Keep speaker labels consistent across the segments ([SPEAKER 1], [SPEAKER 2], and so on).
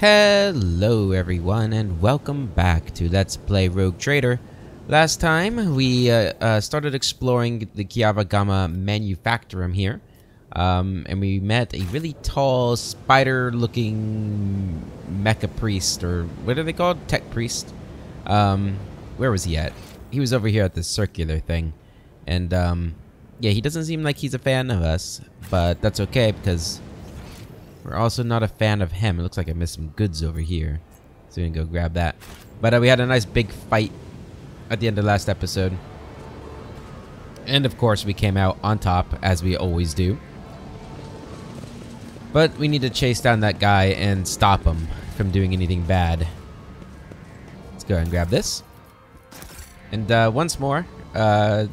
[SPEAKER 1] Hello everyone and welcome back to Let's Play Rogue Trader. Last time we started exploring the Kiavagama manufactorum here, and we met a really tall spider looking mecha priest, or what are they called? Tech priest. Where was he at? He was over here at this circular thing, and yeah, he doesn't seem like he's a fan of us, but that's okay because we're also not a fan of him. It looks like I missed some goods over here, so we can go grab that. But we had a nice big fight at the end of last episode. And of course we came out on top, as we always do. But we need to chase down that guy and stop him from doing anything bad. Let's go ahead and grab this. And once more, I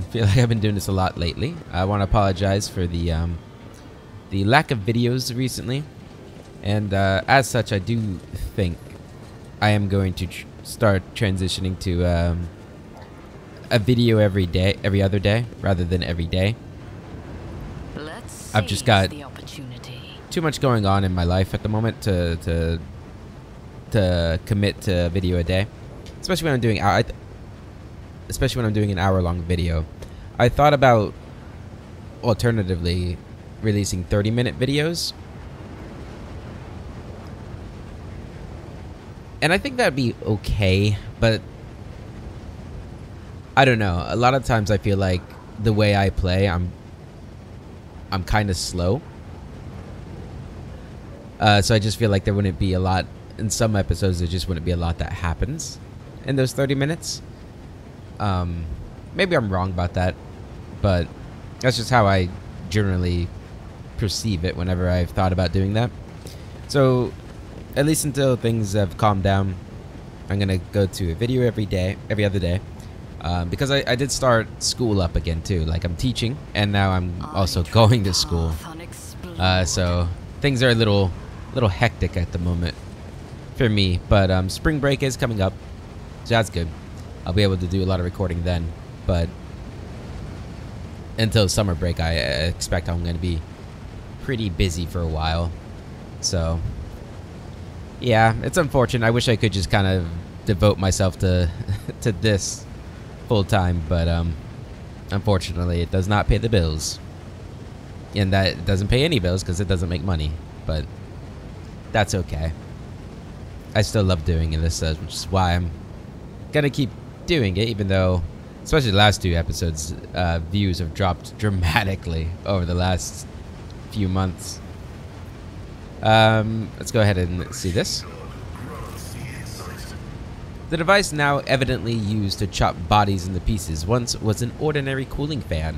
[SPEAKER 1] feel like I've been doing this a lot lately. I want to apologize for the lack of videos recently, and as such I do think I am going to start transitioning to a video every other day rather than every day. I've just got too much going on in my life at the moment to commit to a video a day, especially when I'm doing an hour-long video. I thought about alternatively releasing 30-minute videos, and I think that'd be okay, but I don't know. A lot of times I feel like the way I play, I'm kind of slow, so I just feel like there wouldn't be a lot in some episodes. There just wouldn't be a lot that happens in those 30 minutes. Maybe I'm wrong about that, but that's just how I generally perceive it whenever I've thought about doing that. So at least until things have calmed down, I'm gonna go to a video every other day, because I did start school up again too. Like, I'm teaching and now I'm also going to school, so things are a little hectic at the moment for me, but spring break is coming up, so that's good. I'll be able to do a lot of recording then, but until summer break I expect I'm going to be pretty busy for a while. So yeah, it's unfortunate. I wish I could just kind of devote myself to to this full time, but unfortunately it does not pay the bills, and that it doesn't pay any bills because it doesn't make money, but that's okay. I still love doing this, which is why I'm gonna keep doing it, even though, especially the last two episodes, views have dropped dramatically over the last few months. Let's go ahead and see this. The device now evidently used to chop bodies into pieces once was an ordinary cooling fan.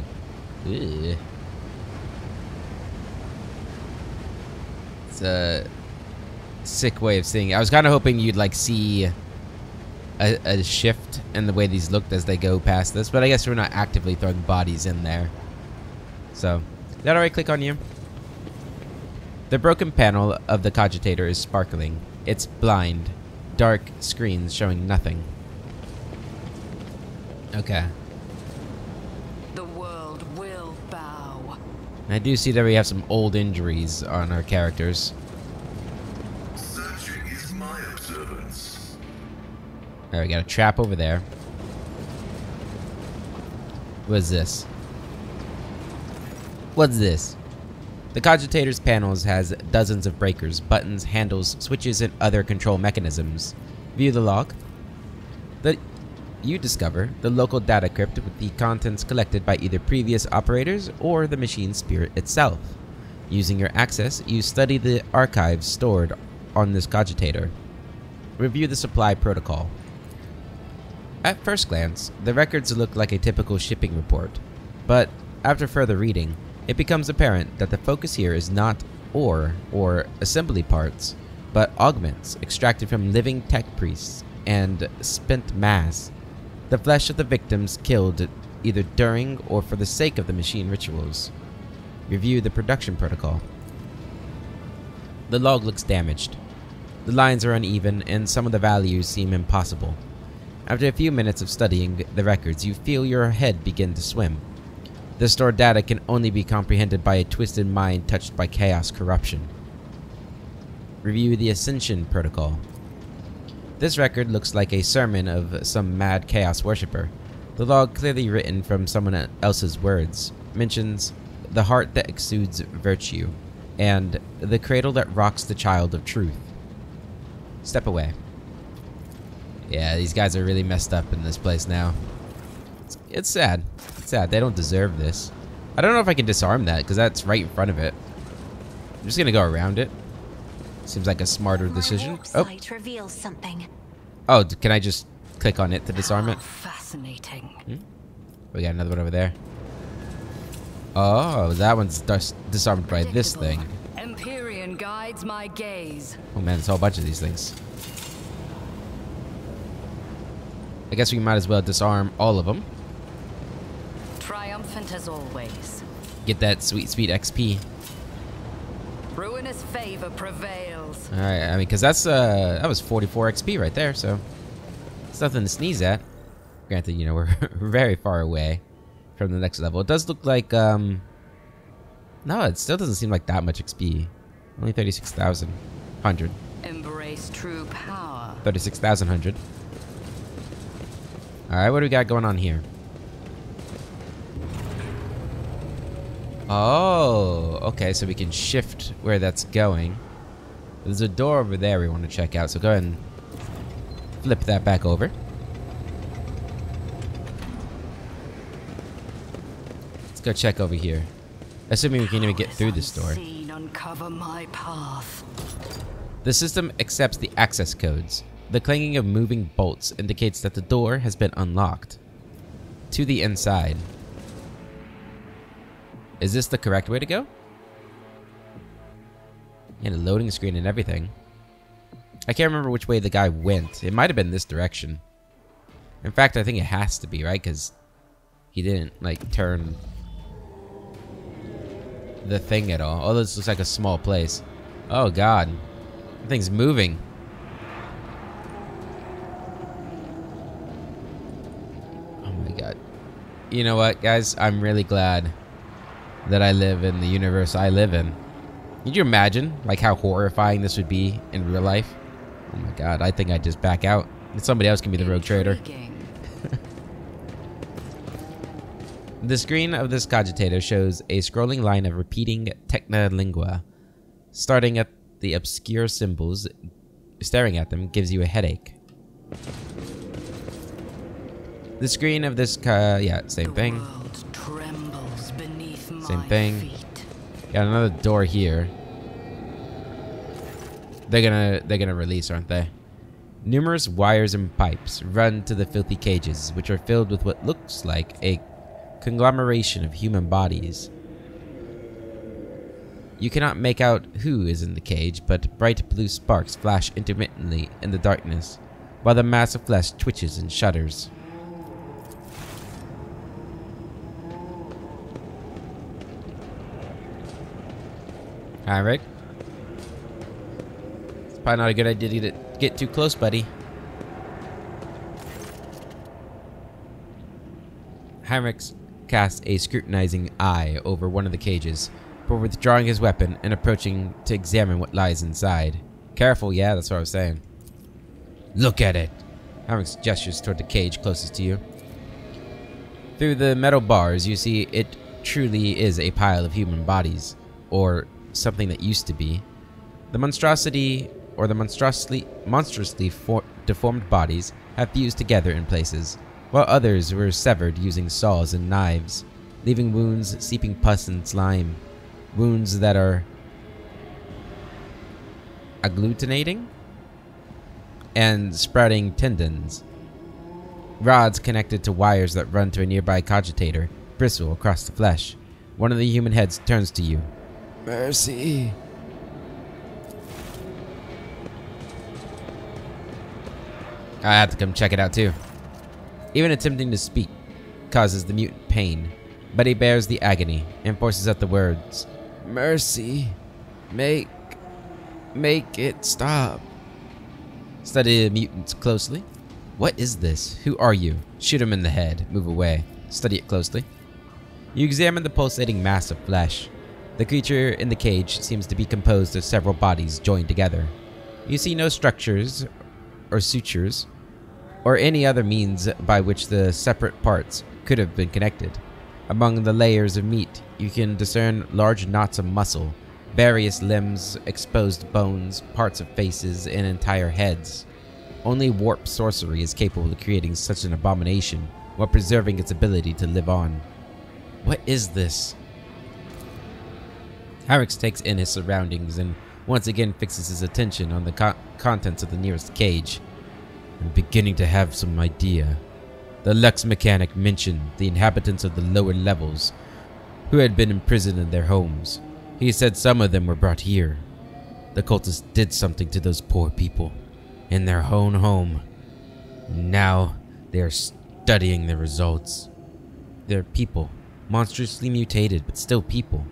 [SPEAKER 1] Ugh. It's a sick way of seeing it. I was kind of hoping you'd like see a shift in the way these looked as they go past this, but I guess we're not actively throwing bodies in there. So, is that alright? Click on you. The broken panel of the cogitator is sparkling. It's blind. Dark screens showing nothing. Okay.
[SPEAKER 2] The world will bow.
[SPEAKER 1] I do see that we have some old injuries on our characters.
[SPEAKER 3] Searching is my observance.
[SPEAKER 1] Alright, we got a trap over there. What is this? What's this? The cogitator's panels has dozens of breakers, buttons, handles, switches, and other control mechanisms. View the log. You discover the local data crypt with the contents collected by either previous operators or the machine spirit itself. Using your access, you study the archives stored on this cogitator. Review the supply protocol. At first glance, the records look like a typical shipping report, but after further reading, it becomes apparent that the focus here is not ore or assembly parts, but augments extracted from living tech priests and spent mass, the flesh of the victims killed either during or for the sake of the machine rituals. Review the production protocol. The log looks damaged. The lines are uneven and some of the values seem impossible. After a few minutes of studying the records, you feel your head begin to swim. The stored data can only be comprehended by a twisted mind touched by chaos corruption. Review the Ascension Protocol. This record looks like a sermon of some mad chaos worshipper. The log, clearly written from someone else's words, mentions the heart that exudes virtue and the cradle that rocks the child of truth. Step away. Yeah, these guys are really messed up in this place now. It's sad. It's sad. They don't deserve this. I don't know if I can disarm that because that's right in front of it. I'm just gonna go around it. Seems like a smarter decision. Oh,
[SPEAKER 4] reveals something.
[SPEAKER 1] oh, can I just click on it to disarm it?
[SPEAKER 2] Fascinating.
[SPEAKER 1] We got another one over there. Oh, that one's disarmed by this thing.
[SPEAKER 2] Empyrean guides my gaze.
[SPEAKER 1] Oh man, there's a whole bunch of these things. I guess we might as well disarm all of them.
[SPEAKER 2] Triumphant as always.
[SPEAKER 1] Get that sweet, sweet XP.
[SPEAKER 2] Ruinous favor prevails.
[SPEAKER 1] All right, I mean, because that's that was 44 XP right there, so it's nothing to sneeze at. Granted, you know, we're very far away from the next level. It does look like no, it still doesn't seem like that much XP. Only 36,100.
[SPEAKER 2] Embrace true power.
[SPEAKER 1] 36,100. All right, what do we got going on here? Oh, okay, so we can shift where that's going. There's a door over there we want to check out, so go ahead and flip that back over. Let's go check over here. Assuming we can even get through this door.
[SPEAKER 2] Uncover my path.
[SPEAKER 1] The system accepts the access codes. The clanging of moving bolts indicates that the door has been unlocked. To the inside. Is this the correct way to go? And a loading screen and everything. I can't remember which way the guy went. It might have been this direction. In fact, I think it has to be, right? Because he didn't, like, turn the thing at all. Oh, this looks like a small place. Oh, God. The thing's moving. Oh, my God. You know what, guys? I'm really glad that I live in the universe I live in. Could you imagine, like, how horrifying this would be in real life? Oh my God, I think I'd just back out. Somebody else can be the rogue trader. The screen of this cogitator shows a scrolling line of repeating techna lingua. Starting at the obscure symbols, staring at them gives you a headache. The screen of this yeah, same thing. Same thing. Got another door here. They're gonna release, aren't they? Numerous wires and pipes run to the filthy cages, which are filled with what looks like a conglomeration of human bodies. You cannot make out who is in the cage, but bright blue sparks flash intermittently in the darkness, while the mass of flesh twitches and shudders. Alright. It's probably not a good idea to get too close, buddy. Heinrich casts a scrutinizing eye over one of the cages, before withdrawing his weapon and approaching to examine what lies inside. Careful, yeah, that's what I was saying. Look at it! Heinrich gestures toward the cage closest to you. Through the metal bars, you see it truly is a pile of human bodies, or something that used to be. The monstrosity, or the monstrously deformed bodies have fused together in places, while others were severed using saws and knives, leaving wounds seeping pus and slime. Wounds that are agglutinating and sprouting tendons. Rods connected to wires that run to a nearby cogitator bristle across the flesh. One of the human heads turns to you. Mercy. I have to come check it out too. Even attempting to speak causes the mutant pain, but he bears the agony and forces out the words. Mercy. Make it stop. Study the mutants closely. What is this? Who are you? Shoot him in the head. Move away. Study it closely. You examine the pulsating mass of flesh. The creature in the cage seems to be composed of several bodies joined together. You see no structures or sutures or any other means by which the separate parts could have been connected. Among the layers of meat, you can discern large knots of muscle, various limbs, exposed bones, parts of faces, and entire heads. Only warp sorcery is capable of creating such an abomination while preserving its ability to live on. What is this? Harrix takes in his surroundings and once again fixes his attention on the contents of the nearest cage. I'm beginning to have some idea. The Lux mechanic mentioned the inhabitants of the lower levels who had been imprisoned in their homes. He said some of them were brought here. The cultists did something to those poor people in their own home. Now they are studying the results. They're people, monstrously mutated, but still people.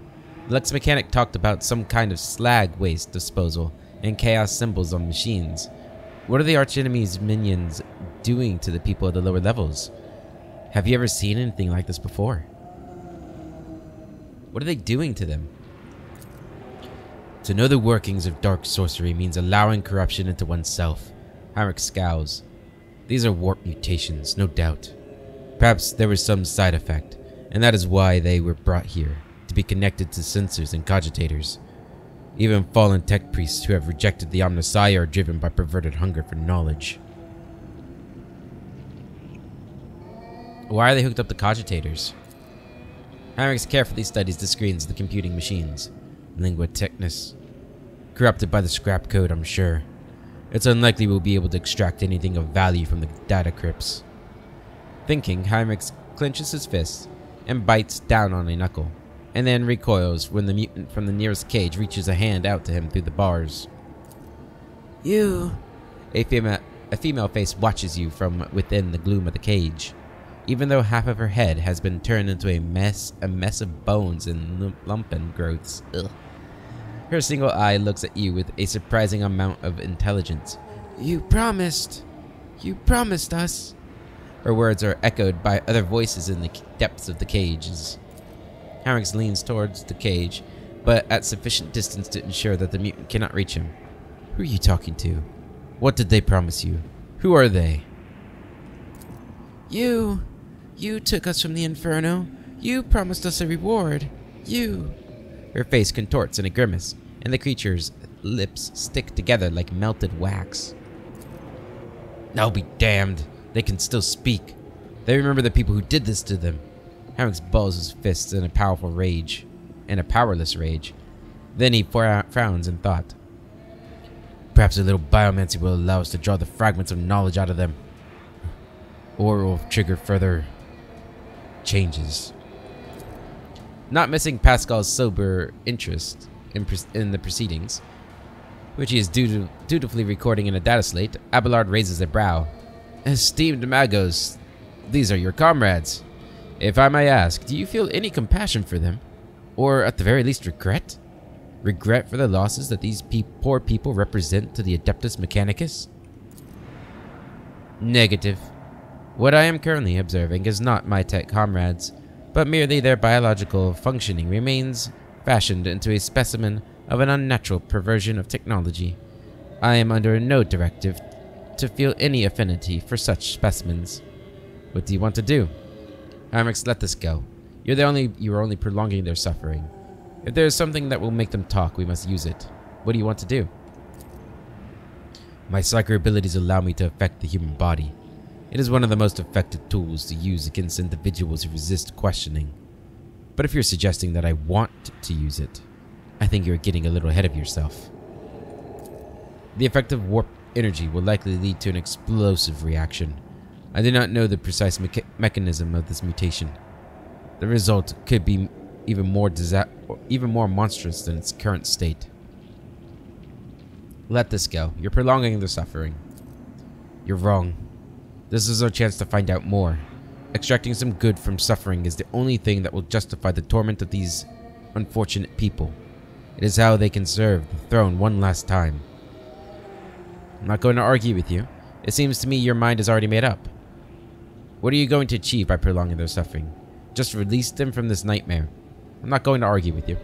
[SPEAKER 1] The Lux mechanic talked about some kind of slag waste disposal and chaos symbols on machines. What are the archenemy's minions doing to the people of the lower levels? Have you ever seen anything like this before? What are they doing to them? To know the workings of dark sorcery means allowing corruption into oneself. Harrix scowls. These are warp mutations, no doubt. Perhaps there was some side effect, and that is why they were brought here, to be connected to sensors and cogitators. Even fallen tech priests who have rejected the Omnissiah are driven by perverted hunger for knowledge. Why are they hooked up to cogitators? Harrix carefully studies the screens of the computing machines. Lingua Technis. Corrupted by the scrap code, I'm sure. It's unlikely we'll be able to extract anything of value from the data crypts. Thinking, Harrix clenches his fist and bites down on a knuckle, and then recoils when the mutant from the nearest cage reaches a hand out to him through the bars. You! A female face watches you from within the gloom of the cage. Even though half of her head has been turned into a mess of bones and lumpen growths. Ugh. Her single eye looks at you with a surprising amount of intelligence. You promised us. Her words are echoed by other voices in the depths of the cages. Harrix leans towards the cage, but at sufficient distance to ensure that the mutant cannot reach him. Who are you talking to? What did they promise you? Who are they? You took us from the Inferno. You promised us a reward. You. Her face contorts in a grimace, and the creature's lips stick together like melted wax. I'll be damned. They can still speak. They remember the people who did this to them. Harrix balls his fists in a powerful rage, in a powerless rage. Then he frowns in thought. Perhaps a little biomancy will allow us to draw the fragments of knowledge out of them. Or will trigger further changes. Not missing Pascal's sober interest in the proceedings, which he is dutifully recording in a data slate, Abelard raises a brow. Esteemed Magos, these are your comrades. If I may ask, do you feel any compassion for them? Or at the very least regret? Regret for the losses that these poor people represent to the Adeptus Mechanicus? Negative. What I am currently observing is not my tech comrades, but merely their biological functioning remains fashioned into a specimen of an unnatural perversion of technology. I am under no directive to feel any affinity for such specimens. What do you want to do? Harrix, let this go. You are only prolonging their suffering. If there is something that will make them talk, we must use it. What do you want to do? My psycho abilities allow me to affect the human body. It is one of the most effective tools to use against individuals who resist questioning. But if you're suggesting that I want to use it, I think you're getting a little ahead of yourself. The effective warp energy will likely lead to an explosive reaction. I do not know the precise mechanism of this mutation. The result could be even more monstrous than its current state. Let this go. You're prolonging the suffering. You're wrong. This is our chance to find out more. Extracting some good from suffering is the only thing that will justify the torment of these unfortunate people. It is how they can serve the throne one last time. I'm not going to argue with you. It seems to me your mind is already made up. What are you going to achieve by prolonging their suffering? Just release them from this nightmare. I'm not going to argue with you.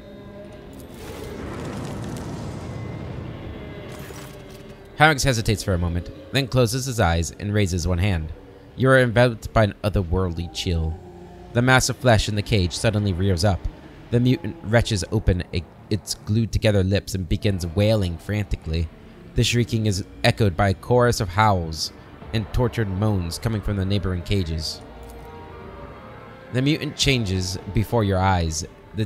[SPEAKER 1] Heinrich hesitates for a moment, then closes his eyes and raises one hand. You are enveloped by an otherworldly chill. The mass of flesh in the cage suddenly rears up. The mutant wrenches open its glued-together lips and begins wailing frantically. The shrieking is echoed by a chorus of howls and tortured moans coming from the neighboring cages. The mutant changes before your eyes. The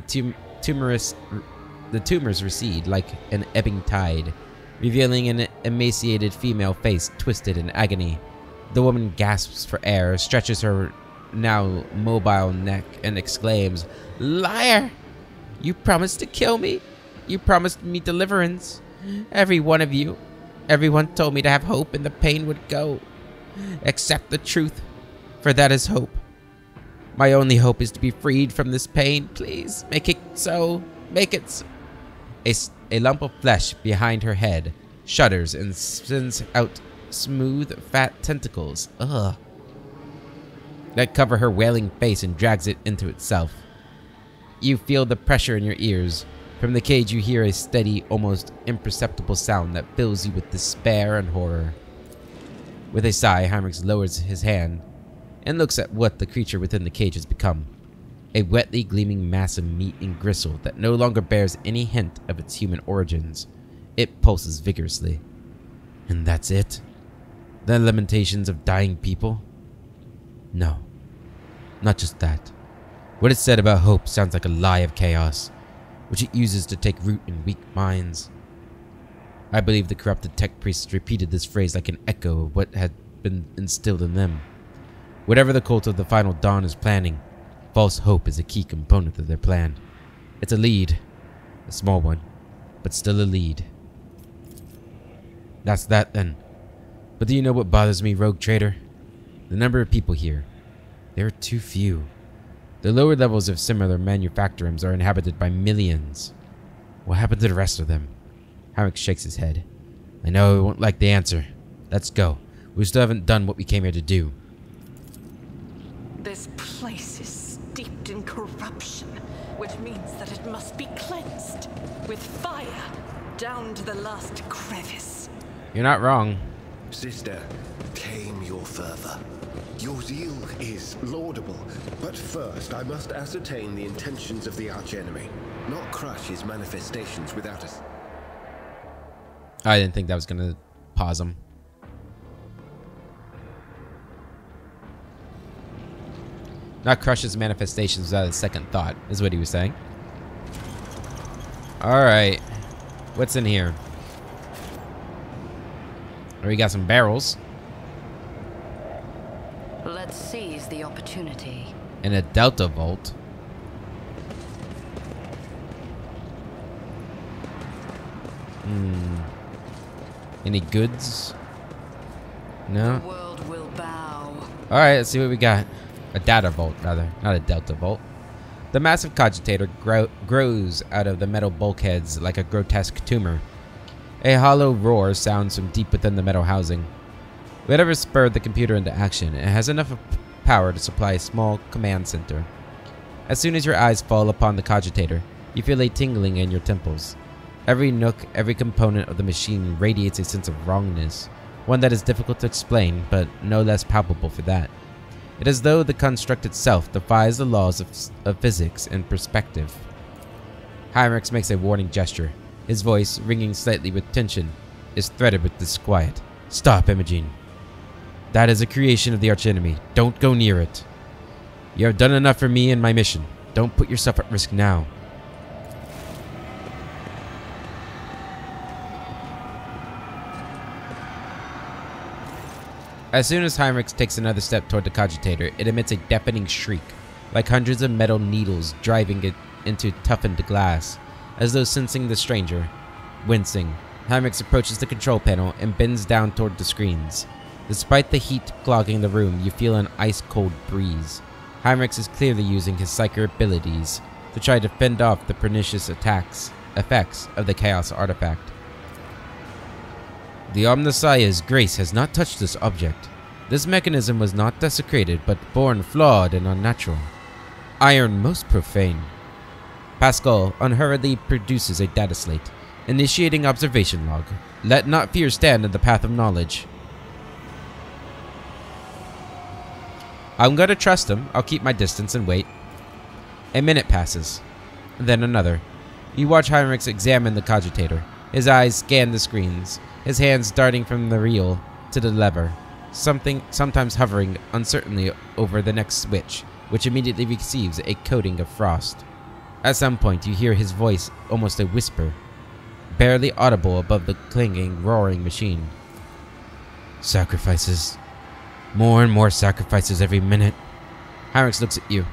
[SPEAKER 1] tumors recede like an ebbing tide, revealing an emaciated female face twisted in agony. The woman gasps for air, stretches her now mobile neck, and exclaims, "Liar! You promised to kill me. You promised me deliverance. Every one of you. Everyone told me to have hope and the pain would go. Accept the truth, for that is hope. My only hope is to be freed from this pain. Please, make it so. Make it so." A lump of flesh behind her head shudders and sends out smooth, fat tentacles that cover her wailing face and drags it into itself. You feel the pressure in your ears. From the cage you hear a steady, almost imperceptible sound that fills you with despair and horror. With a sigh, Heinrich lowers his hand and looks at what the creature within the cage has become. A wetly gleaming mass of meat and gristle that no longer bears any hint of its human origins. It pulses vigorously. And that's it? The lamentations of dying people? No, not just that. What is said about hope sounds like a lie of chaos, which it uses to take root in weak minds. I believe the corrupted tech priests repeated this phrase like an echo of what had been instilled in them. Whatever the cult of the Final Dawn is planning, false hope is a key component of their plan. It's a lead, a small one, but still a lead. That's that then. But do you know what bothers me, rogue trader? The number of people here. There are too few. The lower levels of similar manufactorums are inhabited by millions. What happened to the rest of them? Heinrich shakes his head. I know I won't like the answer. Let's go. We still haven't done what we came here to do.
[SPEAKER 4] This place is steeped in corruption, which means that it must be cleansed with fire down to the last crevice.
[SPEAKER 1] You're not wrong.
[SPEAKER 3] Sister, tame your fervor. Your zeal is laudable, but first I must ascertain the intentions of the archenemy, not crush his manifestations without us.
[SPEAKER 1] I didn't think that was gonna pause him. Not crush his manifestations without a second thought, is what he was saying. Alright. What's in here? Oh, we got some barrels.
[SPEAKER 2] Let's seize the opportunity.
[SPEAKER 1] And a Delta Vault. Any goods? No?
[SPEAKER 2] The world will bow.
[SPEAKER 1] Alright, let's see what we got. A data vault, rather. Not a Delta Vault. The massive cogitator grows out of the metal bulkheads like a grotesque tumor. A hollow roar sounds from deep within the metal housing. Whatever spurred the computer into action, it has enough power to supply a small command center. As soon as your eyes fall upon the cogitator, you feel a tingling in your temples. Every nook, every component of the machine radiates a sense of wrongness, one that is difficult to explain, but no less palpable for that. It is as though the construct itself defies the laws of physics and perspective. Heinrich makes a warning gesture. His voice, ringing slightly with tension, is threaded with disquiet. Stop, Imogene. That is a creation of the archenemy. Don't go near it. You have done enough for me and my mission. Don't put yourself at risk now. As soon as Heinrich takes another step toward the cogitator, it emits a deafening shriek, like hundreds of metal needles driving it into toughened glass. As though sensing the stranger. Wincing, Heinrich approaches the control panel and bends down toward the screens. Despite the heat clogging the room, you feel an ice-cold breeze. Heinrich is clearly using his psychic abilities to try to fend off the pernicious effects of the Chaos artifact. The Omnissiah's grace has not touched this object. This mechanism was not desecrated, but born flawed and unnatural. Iron most profane. Pascal unhurriedly produces a data slate. Initiating observation log. Let not fear stand in the path of knowledge. I'm gonna trust him. I'll keep my distance and wait. A minute passes. Then another. You watch Heinrichs examine the cogitator. His eyes scan the screens, his hands darting from the reel to the lever, sometimes hovering uncertainly over the next switch, which immediately receives a coating of frost. At some point, you hear his voice, almost a whisper, barely audible above the clanging, roaring machine. Sacrifices. More and more sacrifices every minute. Heinrichs looks at you,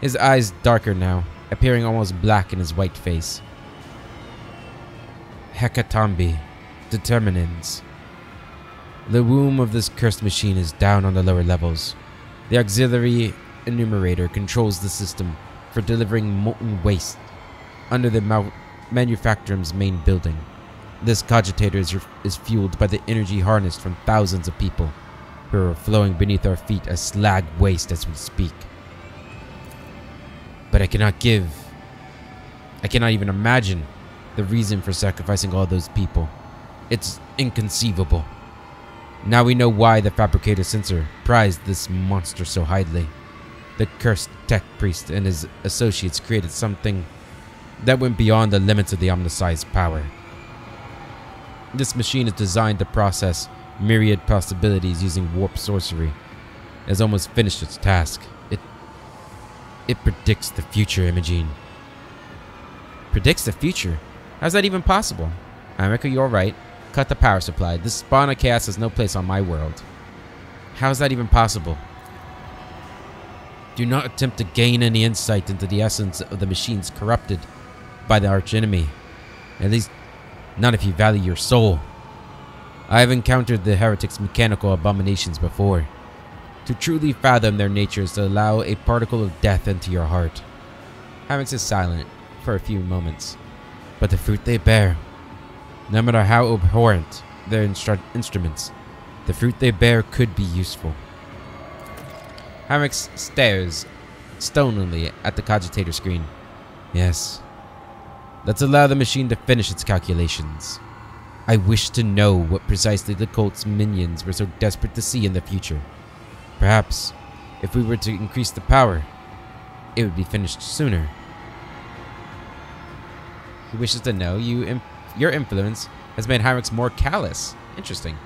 [SPEAKER 1] his eyes darker now, appearing almost black in his white face. Hecatombe. Determinants. The womb of this cursed machine is down on the lower levels. The auxiliary enumerator controls the system for delivering molten waste under the manufacturer's main building. This cogitator is fueled by the energy harnessed from thousands of people who are flowing beneath our feet as slag waste as we speak. But I cannot even imagine the reason for sacrificing all those people. It's inconceivable. Now we know why the fabricator sensor prized this monster so highly. The cursed tech priest and his associates created something that went beyond the limits of the Omnisci's power. This machine is designed to process myriad possibilities using warp sorcery. It has almost finished its task. It predicts the future, Imogene. Predicts the future? How's that even possible? Heinrich, you're right. Cut the power supply. This spawn of chaos has no place on my world. How is that even possible? Do not attempt to gain any insight into the essence of the machines corrupted by the archenemy. At least, not if you value your soul. I have encountered the heretics' mechanical abominations before. To truly fathom their nature is to allow a particle of death into your heart. Heinrich is silent for a few moments. But the fruit they bear, no matter how abhorrent their instruments, the fruit they bear could be useful. Heinrich stares stonily at the cogitator screen. Yes. Let's allow the machine to finish its calculations. I wish to know what precisely the cult's minions were so desperate to see in the future. Perhaps, if we were to increase the power, it would be finished sooner. He wishes to know your influence has made Heinrichs more callous. Interesting.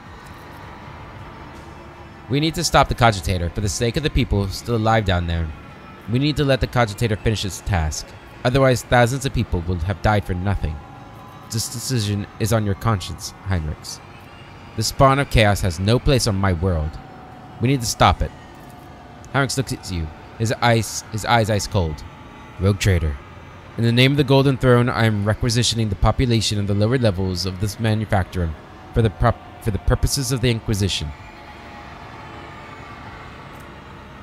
[SPEAKER 1] We need to stop the cogitator for the sake of the people still alive down there. We need to let the cogitator finish its task. Otherwise, thousands of people will have died for nothing. This decision is on your conscience, Heinrichs. The spawn of chaos has no place on my world. We need to stop it. Heinrichs looks at you, his eyes ice cold. Rogue trader. In the name of the Golden Throne, I am requisitioning the population of the lower levels of this manufacturer for the purposes of the Inquisition.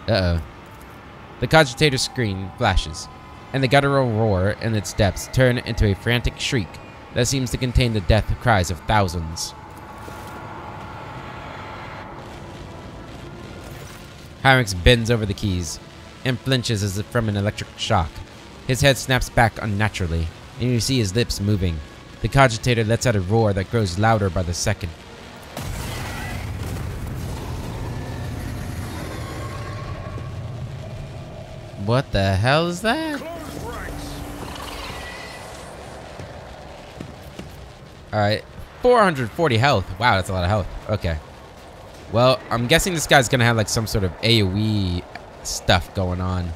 [SPEAKER 1] Uh-oh. The cogitator screen flashes, and the guttural roar in its depths turn into a frantic shriek that seems to contain the death cries of thousands. Heinrichs bends over the keys and flinches as if from an electric shock. His head snaps back unnaturally, and you see his lips moving. The cogitator lets out a roar that grows louder by the second. What the hell is that? Alright, 440 health. Wow, that's a lot of health. Okay. Well, I'm guessing this guy's gonna have like some sort of AoE stuff going on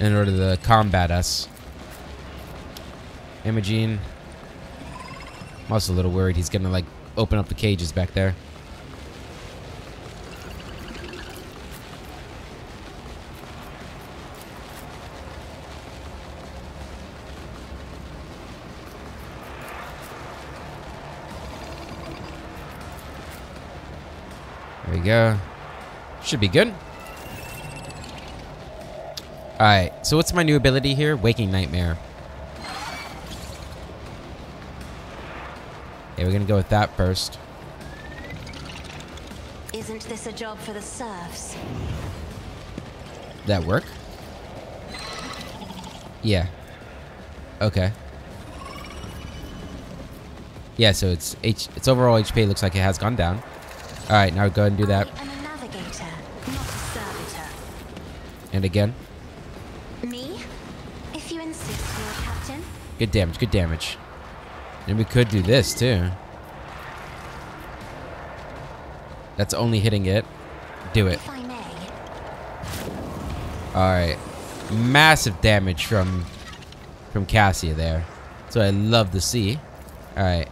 [SPEAKER 1] in order to combat us. Imogene. I'm also a little worried he's gonna like open up the cages back there. There we go. Should be good. Alright, so what's my new ability here? Waking Nightmare. Okay, we're gonna go with that first.
[SPEAKER 5] Isn't this a job for the serfs?
[SPEAKER 1] That work? Yeah. Okay. Yeah, so its overall HP looks like it has gone down. All right, now go ahead and do that.
[SPEAKER 5] I am a navigator, not a servitor.
[SPEAKER 1] And again.
[SPEAKER 5] Me? If you insist, Lord Captain.
[SPEAKER 1] Good damage, good damage. And we could do this too. That's only hitting it. Do it.
[SPEAKER 5] If I may.
[SPEAKER 1] Alright. Massive damage from Cassia there. That's what I love to see. Alright.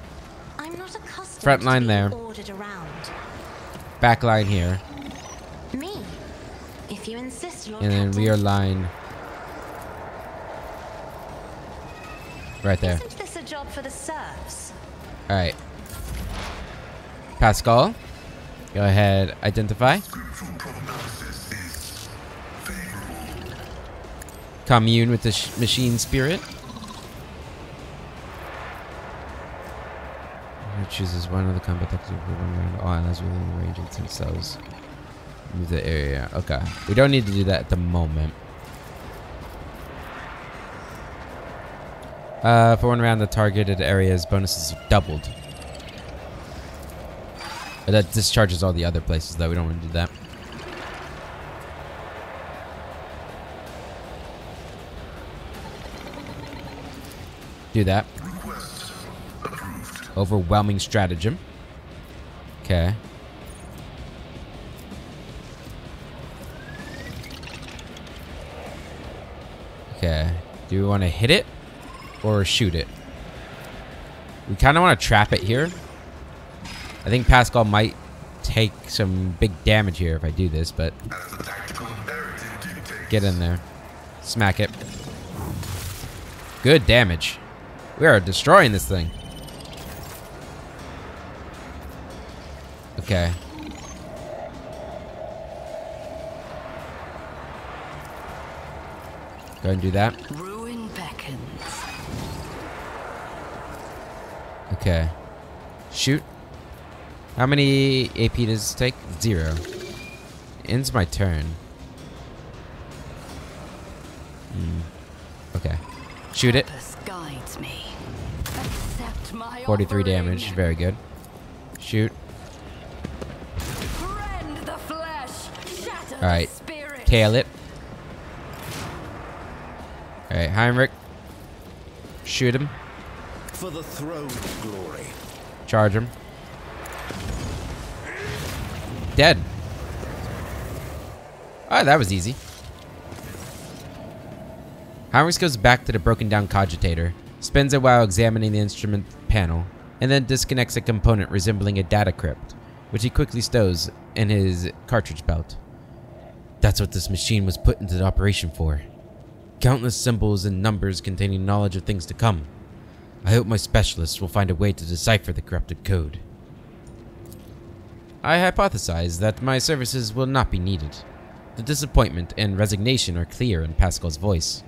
[SPEAKER 5] I'm not accustomed
[SPEAKER 1] Front
[SPEAKER 5] to
[SPEAKER 1] line
[SPEAKER 5] being
[SPEAKER 1] there.
[SPEAKER 5] ordered around.
[SPEAKER 1] Back line here.
[SPEAKER 5] Me? If you insist, Lord
[SPEAKER 1] And then
[SPEAKER 5] Captain.
[SPEAKER 1] rear line. Right there.
[SPEAKER 5] Isn't this a job for the serfs?
[SPEAKER 1] Alright. Pascal. Go ahead, identify. Commune with the machine spirit. It chooses one of the combat tactics to run around all allies within the range themselves. Move the area. Okay. We don't need to do that at the moment. For one around the targeted areas, bonuses are doubled. But that discharges all the other places, though. We don't want to do that. Do that. Overwhelming stratagem. Okay. Okay. Do we want to hit it or shoot it? We kind of want to trap it here. I think Pascal might take some big damage here if I do this, but get in there. Smack it. Good damage. We are destroying this thing. Okay. Go ahead and do that.
[SPEAKER 2] Ruin beckons.
[SPEAKER 1] Okay. Shoot. How many AP does it take? 0. Ends my turn. Okay. Shoot it.
[SPEAKER 2] Purpose guides me. Accept my
[SPEAKER 1] 43
[SPEAKER 2] offering.
[SPEAKER 1] damage. Very good. Shoot.
[SPEAKER 2] Rend the flesh. Shatter
[SPEAKER 1] Alright.
[SPEAKER 2] the spirit.
[SPEAKER 1] Tail it. Alright, Heinrich. Shoot him.
[SPEAKER 3] For the throne's glory.
[SPEAKER 1] Charge him. Dead. Oh, that was easy. Heinrich goes back to the broken down cogitator, spends a while examining the instrument panel, and then disconnects a component resembling a data crypt, which he quickly stows in his cartridge belt. That's what this machine was put into operation for. Countless symbols and numbers containing knowledge of things to come. I hope my specialists will find a way to decipher the corrupted code. I hypothesize that my services will not be needed. The disappointment and resignation are clear in Pascal's voice.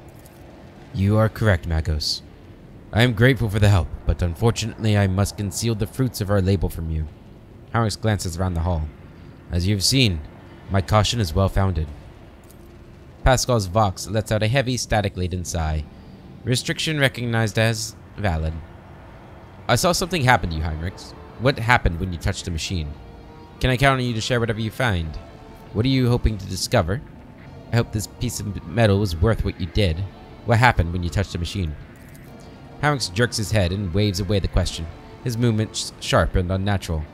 [SPEAKER 1] You are correct, Magos. I am grateful for the help, but unfortunately I must conceal the fruits of our labor from you. Heinrich glances around the hall. As you have seen, my caution is well founded. Pascal's Vox lets out a heavy, static-laden sigh. Restriction recognized as valid. I saw something happen to you, Heinrich. What happened when you touched the machine? Can I count on you to share whatever you find? What are you hoping to discover? I hope this piece of metal was worth what you did. What happened when you touched the machine? Heinrich jerks his head and waves away the question, his movements sharp and unnatural.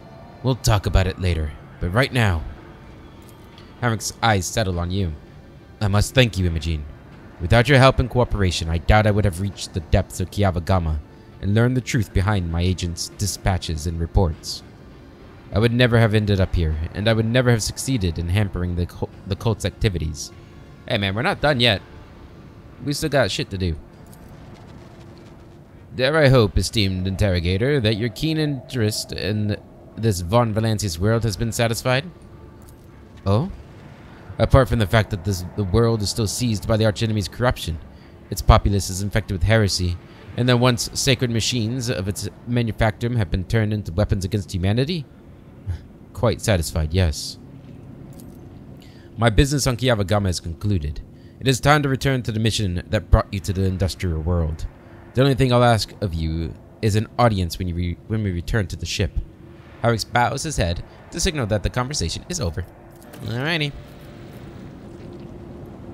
[SPEAKER 1] We'll talk about it later, but right now... Heinrich's eyes settle on you. I must thank you, Imogene. Without your help and cooperation, I doubt I would have reached the depths of Kiavagama and learned the truth behind my agent's dispatches and reports. I would never have ended up here, and I would never have succeeded in hampering the cult's activities. Hey man, we're not done yet. We still got shit to do. Dare I hope, esteemed interrogator, that your keen interest in this Von Valancius world has been satisfied? Oh? Apart from the fact that the world is still seized by the archenemy's corruption, its populace is infected with heresy, and the once sacred machines of its manufacture have been turned into weapons against humanity? Quite satisfied, yes. My business on Kiavagama is concluded. It is time to return to the mission that brought you to the industrial world. The only thing I'll ask of you is an audience when we return to the ship. Harix bows his head to signal that the conversation is over. Alrighty.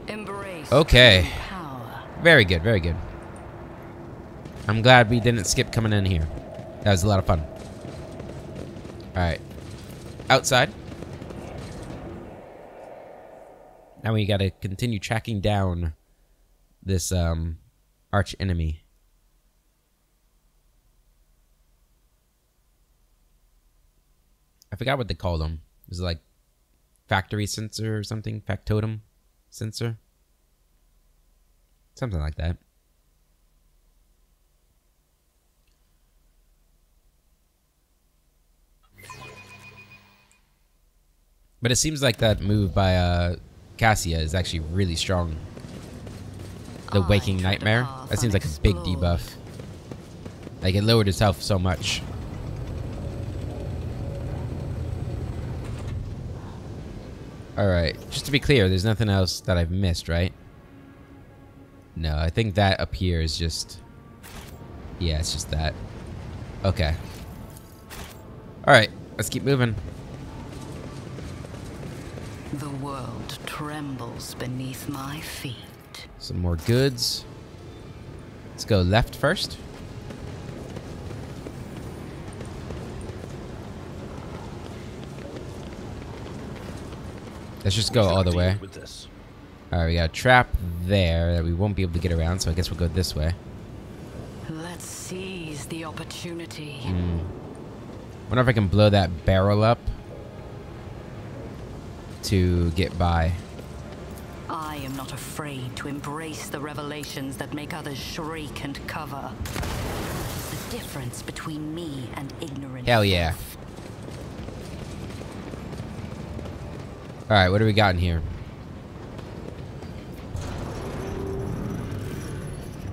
[SPEAKER 2] Embrace
[SPEAKER 1] Okay.
[SPEAKER 2] true power.
[SPEAKER 1] Very good, very good. I'm glad we didn't skip coming in here. That was a lot of fun. Alright. Outside. Now we gotta continue tracking down this arch enemy. I forgot what they called them. It was like factory sensor or something? Factotum sensor? Something like that. But it seems like that move by Cassia is actually really strong. The Waking Nightmare. That seems like a big debuff. Like it lowered its health so much. Alright, just to be clear, there's nothing else that I've missed, right? No, I think that up here is just... Yeah, it's just that. Okay. Alright, let's keep moving.
[SPEAKER 2] The world trembles beneath my feet.
[SPEAKER 1] Some more goods. Let's go left first. Let's just go all the way. Alright, we got a trap there that we won't be able to get around, so I guess we'll go this way.
[SPEAKER 2] Let's seize the opportunity.
[SPEAKER 1] Wonder if I can blow that barrel up to get by.
[SPEAKER 2] I am not afraid to embrace the revelations that make others shriek and cover. The difference between me and ignorance.
[SPEAKER 1] Hell yeah. Alright, what do we got in here?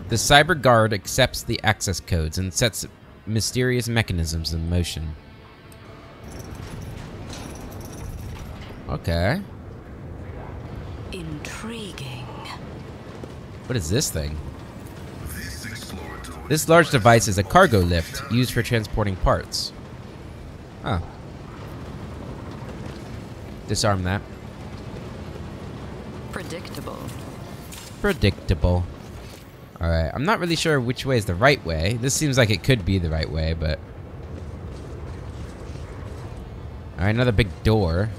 [SPEAKER 1] The Cyber Guard accepts the access codes and sets mysterious mechanisms in motion. Okay.
[SPEAKER 2] Intriguing.
[SPEAKER 1] What is this thing? This large device is a cargo lift used for transporting parts. Huh. Disarm that.
[SPEAKER 2] Predictable.
[SPEAKER 1] Predictable. Alright, I'm not really sure which way is the right way. This seems like it could be the right way, but... Alright, another big door.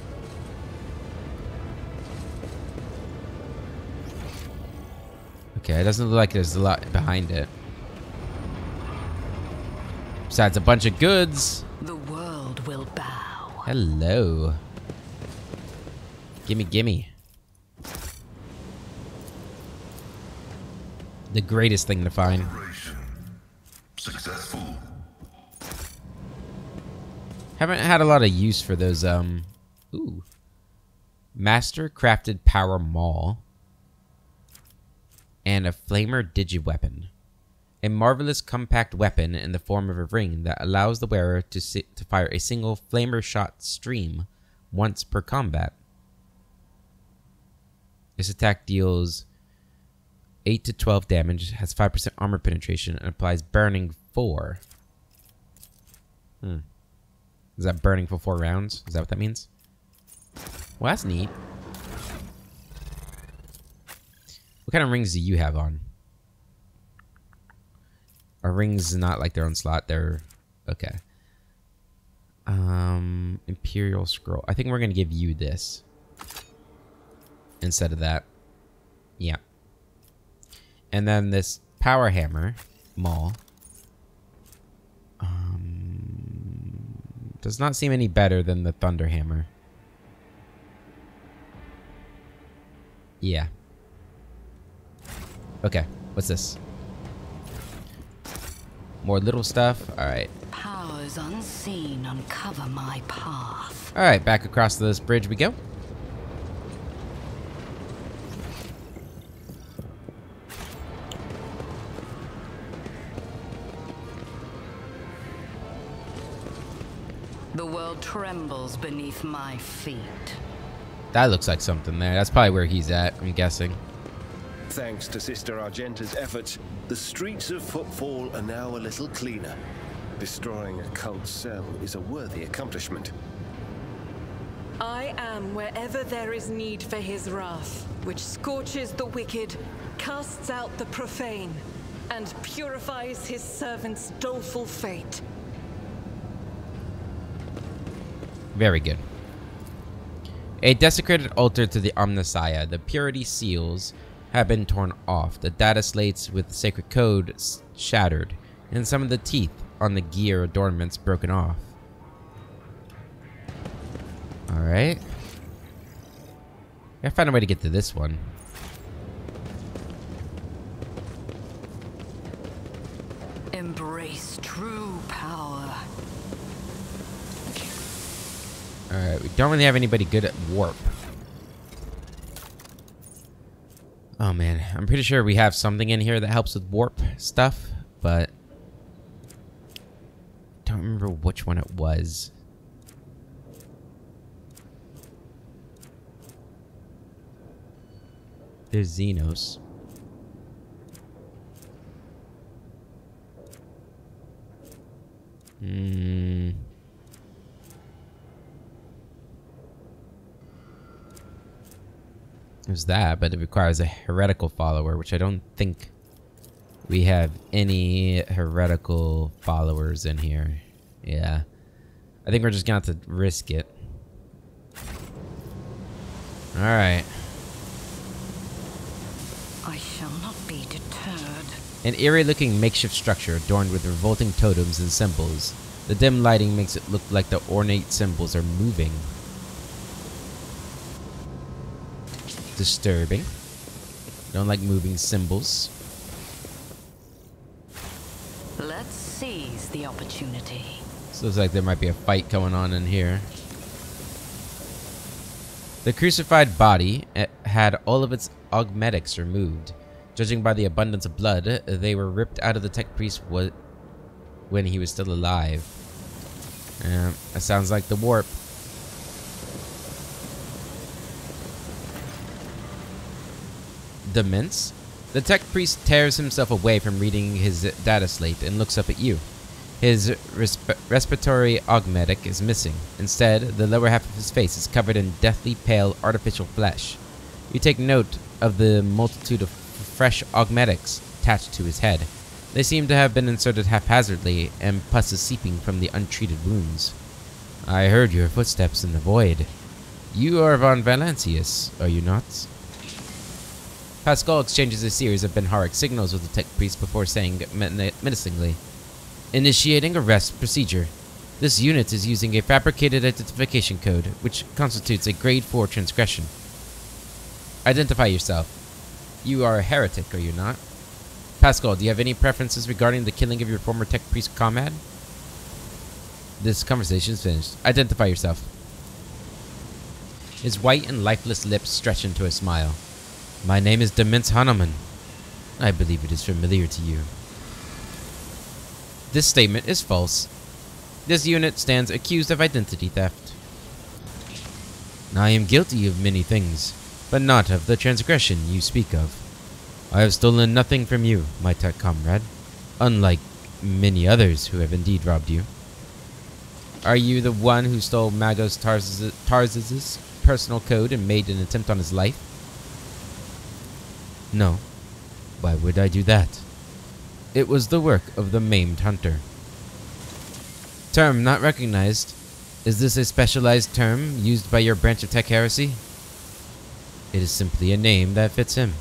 [SPEAKER 1] Okay, it doesn't look like there's a lot behind it. Besides a bunch of goods.
[SPEAKER 2] The world will bow.
[SPEAKER 1] Hello. Gimme, gimme. The greatest thing to find.
[SPEAKER 6] Successful.
[SPEAKER 1] Haven't had a lot of use for those, ooh. Master crafted power maul. And a flamer digiweapon. A marvelous compact weapon in the form of a ring that allows the wearer to fire a single flamer shot stream once per combat. This attack deals 8 to 12 damage, has 5% armor penetration, and applies burning 4. Is that burning for 4 rounds? Is that what that means? Well, that's neat. What kind of rings do you have on? Are rings not like their own slot? They're... Okay. Imperial Scroll. I think we're going to give you this. Instead of that. Yeah. And then this power hammer. Maul. Does not seem any better than the thunder hammer. Yeah. Okay. What's this? More little stuff. Alright.
[SPEAKER 2] Powers unseen uncover my path.
[SPEAKER 1] Alright, back across this bridge we go.
[SPEAKER 2] The world trembles beneath my feet.
[SPEAKER 1] That looks like something there. That's probably where he's at, I'm guessing.
[SPEAKER 3] Thanks to Sister Argenta's efforts, the streets of Footfall are now a little cleaner. Destroying a cult cell is a worthy accomplishment.
[SPEAKER 4] I am wherever there is need for his wrath, which scorches the wicked, casts out the profane, and purifies his servants' doleful fate.
[SPEAKER 1] Very good. A desecrated altar to the Omnissiah. The purity seals have been torn off. The data slates with sacred code shattered, and some of the teeth on the gear adornments broken off. Alright. Gotta find a way to get to this one.
[SPEAKER 2] Embrace true power.
[SPEAKER 1] Alright, we don't really have anybody good at warp. Oh man, I'm pretty sure we have something in here that helps with warp stuff, but don't remember which one it was. There's Xenos. There's that, but it requires a heretical follower, which I don't think we have any heretical followers in here. Yeah. I think we're just gonna have to risk it. Alright.
[SPEAKER 2] I shall not be deterred.
[SPEAKER 1] An eerie-looking makeshift structure adorned with revolting totems and symbols. The dim lighting makes it look like the ornate symbols are moving. Disturbing. Don't like moving symbols.
[SPEAKER 2] Let's seize the opportunity.
[SPEAKER 1] This looks like there might be a fight going on in here. The crucified body had all of its augmetics removed. Judging by the abundance of blood, they were ripped out of the tech priest when he was still alive. That sounds like the warp. Demence? The tech priest tears himself away from reading his data slate and looks up at you. His respiratory augmetic is missing. Instead, the lower half of his face is covered in deathly pale artificial flesh. You take note of the multitude of fresh augmetics attached to his head. They seem to have been inserted haphazardly, and pus is seeping from the untreated wounds. I heard your footsteps in the void. You are von Valancius, are you not? Pascal exchanges a series of Benharic signals with the tech priest before saying menacingly, "Initiating arrest procedure. This unit is using a fabricated identification code, which constitutes a grade 4 transgression. Identify yourself. You are a heretic, are you not? Pascal, do you have any preferences regarding the killing of your former tech priest comrade?" This conversation is finished. Identify yourself. His white and lifeless lips stretch into a smile. My name is Demence Hanuman. I believe it is familiar to you. This statement is false. This unit stands accused of identity theft. I am guilty of many things, but not of the transgression you speak of. I have stolen nothing from you, my tech comrade, unlike many others who have indeed robbed you. Are you the one who stole Magos Tarz's personal code and made an attempt on his life? No. Why would I do that? It was the work of the maimed hunter. Term not recognized. Is this a specialized term used by your branch of tech heresy? It is simply a name that fits him.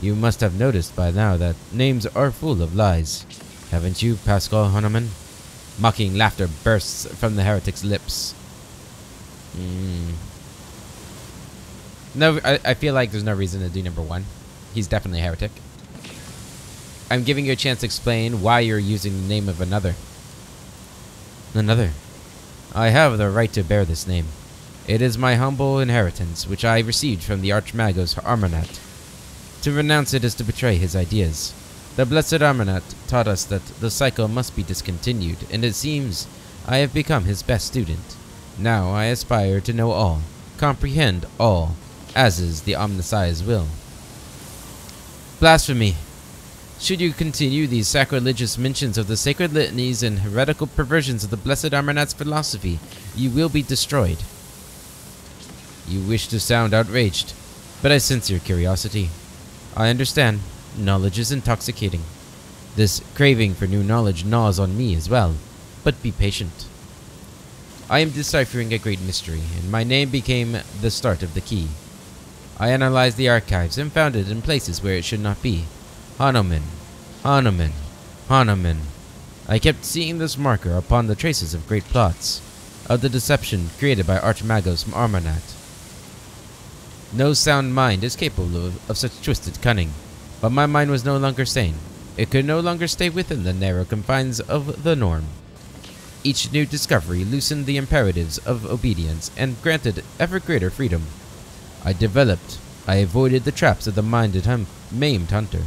[SPEAKER 1] You must have noticed by now that names are full of lies. Haven't you, Pascal Hanuman? Mocking laughter bursts from the heretic's lips. No, I feel like there's no reason to do number one. He's definitely a heretic. I'm giving you a chance to explain why you're using the name of another. Another? I have the right to bear this name. It is my humble inheritance, which I received from the Archmagos Armanat. To renounce it is to betray his ideas. The blessed Armanat taught us that the cycle must be discontinued, and it seems I have become his best student. Now I aspire to know all, comprehend all, as is the Omnissiah's will. Blasphemy. Should you continue these sacrilegious mentions of the sacred litanies and heretical perversions of the Blessed Armanat's philosophy, you will be destroyed. You wish to sound outraged, but I sense your curiosity. I understand. Knowledge is intoxicating. This craving for new knowledge gnaws on me as well, but be patient. I am deciphering a great mystery, and my name became the start of the key. I analyzed the archives and found it in places where it should not be. Hanuman, Hanuman, Hanuman. I kept seeing this marker upon the traces of great plots, of the deception created by Archmagos Armanat. No sound mind is capable of such twisted cunning, but my mind was no longer sane. It could no longer stay within the narrow confines of the norm. Each new discovery loosened the imperatives of obedience and granted ever greater freedom. I avoided the traps of the maimed hunter,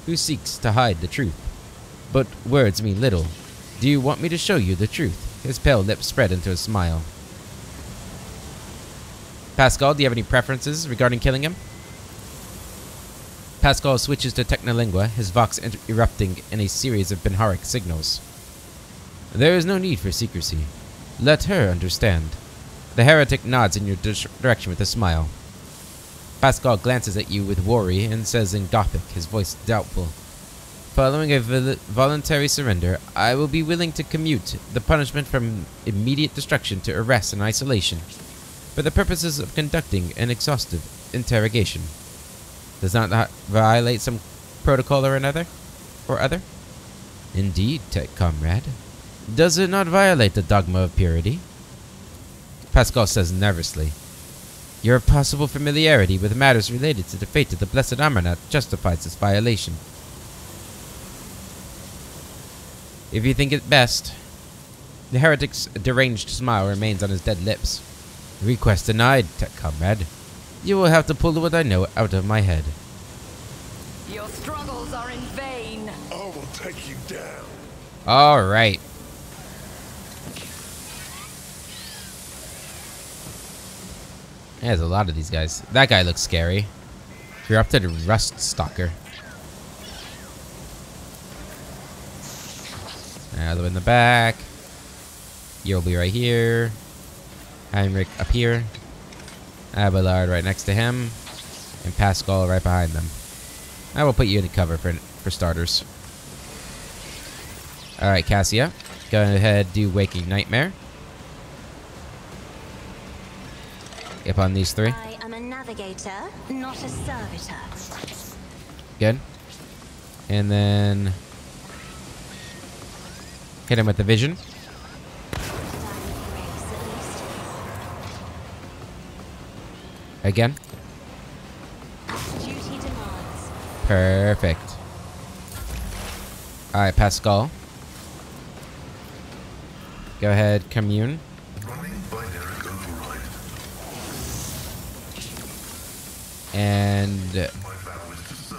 [SPEAKER 1] who seeks to hide the truth. But words mean little. Do you want me to show you the truth? His pale lips spread into a smile. Pascal, do you have any preferences regarding killing him? Pascal switches to Technolingua, his vox erupting in a series of Benharic signals. There is no need for secrecy. Let her understand. The heretic nods in your direction with a smile. Pascal glances at you with worry and says in Gothic, his voice doubtful, "Following a voluntary surrender, I will be willing to commute the punishment from immediate destruction to arrest and isolation, for the purposes of conducting an exhaustive interrogation. Does not violate some protocol or another? Or other?" "Indeed, comrade. Does it not violate the dogma of purity?" Pascal says nervously, "Your possible familiarity with matters related to the fate of the Blessed Armanat justifies this violation. If you think it best." The heretic's deranged smile remains on his dead lips. "Request denied, comrade. You will have to pull what I know out of my head."
[SPEAKER 2] Your struggles are in vain.
[SPEAKER 3] I will take you down.
[SPEAKER 1] All right. There's a lot of these guys. That guy looks scary. You're up to the Rust Stalker. Another in the back. You'll be right here. Heinrich up here. Abelard right next to him. And Pascal right behind them. I will put you in cover for starters. Alright, Cassia. Go ahead, do Waking Nightmare. Up on these three.
[SPEAKER 5] I am a navigator, not a servitor.
[SPEAKER 1] Good. And then hit him with the vision. Again.
[SPEAKER 5] Duty demands.
[SPEAKER 1] Perfect. Alright, Pascal. Go ahead, commune. And